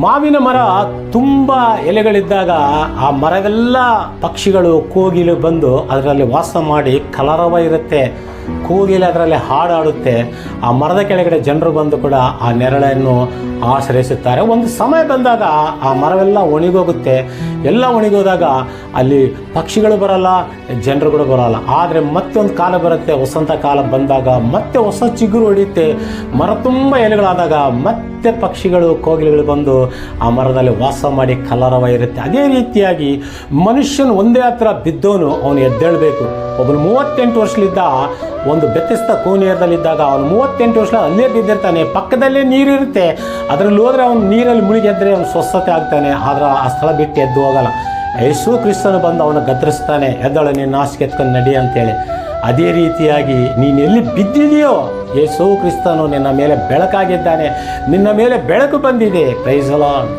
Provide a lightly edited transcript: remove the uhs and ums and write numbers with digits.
ಮಾವಿನ ಮರ ತುಂಬ ಎಲೆಗಳಿದ್ದಾಗ ಆ ಮರವೆಲ್ಲ ಪಕ್ಷಿಗಳು ಕೋಗಿಲು ಬಂದು ಅದರಲ್ಲಿ ವಾಸ ಮಾಡಿ ಕಲರವ ಇರುತ್ತೆ. ಕೋಗಿಲೆ ಅದರಲ್ಲಿ ಹಾಡಾಡುತ್ತೆ. ಆ ಮರದ ಕೆಳಗಡೆ ಜನರು ಬಂದು ಕೂಡ ಆ ನೆರಳನ್ನು ಆಶ್ರಯಿಸುತ್ತಾರೆ. ಒಂದು ಸಮಯ ಬಂದಾಗ ಆ ಮರವೆಲ್ಲ ಒಣಗೋಗುತ್ತೆ. ಎಲ್ಲ ಒಣಗೋದಾಗ ಅಲ್ಲಿ ಪಕ್ಷಿಗಳು ಬರಲ್ಲ, ಜನರುಗಳು ಬರಲ್ಲ. ಆದರೆ ಮತ್ತೆ ಒಂದು ಕಾಲ ಬರುತ್ತೆ, ವಸಂತ ಕಾಲ ಬಂದಾಗ ಮತ್ತೆ ಹೊಸ ಚಿಗುರು ಹೊಡೆಯುತ್ತೆ. ಮರ ತುಂಬ ಎಲೆಗಳಾದಾಗ ಮತ್ತೆ ಪಕ್ಷಿಗಳು ಕೋಗಿಲೆಗಳು ಬಂದು ಆ ಮರದಲ್ಲಿ ವಾಸ ಮಾಡಿ ಕಲರವ ಇರುತ್ತೆ. ಅದೇ ರೀತಿಯಾಗಿ ಮನುಷ್ಯನು ಒಂದೇ ಹತ್ರ ಬಿದ್ದವನು ಅವನು ಎದ್ದೇಳಬೇಕು. ಒಬ್ಬನು 38 ವರ್ಷಲಿದ್ದ ಒಂದು ಬೆತ್ತಸ್ತ ಕೋಣೆಯದಲ್ಲಿದ್ದಾಗ ಅವನು 38 ವರ್ಷ ಅಲ್ಲೇ ಬಿದ್ದಿರ್ತಾನೆ. ಪಕ್ಕದಲ್ಲೇ ನೀರಿರುತ್ತೆ, ಅದರಲ್ಲಿ ಹೋದರೆ ಅವನು ನೀರಲ್ಲಿ ಮುಳುಗೆದ್ರೆ ಅವನು ಸ್ವಸ್ಥತೆ ಆಗ್ತಾನೆ. ಆದರೆ ಆ ಸ್ಥಳ ಬಿಟ್ಟು ಎದ್ದು ಹೋಗಲ್ಲ. ಯೇಸು ಕ್ರಿಸ್ತನು ಬಂದು ಅವನು ಗದರಿಸ್ತಾನೆ, ಎದ್ದಳು ನಿನ್ನ ಹಾಸಿಗೆ ಎತ್ಕೊಂಡು ನಡಿ ಅಂತೇಳಿ. ಅದೇ ರೀತಿಯಾಗಿ ನೀನು ಎಲ್ಲಿ ಬಿದ್ದಿದೆಯೋ ಯೇಸು ಕ್ರಿಸ್ತನು ನಿನ್ನ ಮೇಲೆ ಬೆಳಕಾಗಿದ್ದಾನೆ, ನಿನ್ನ ಮೇಲೆ ಬೆಳಕು ಬಂದಿದೆ. Praise the lord.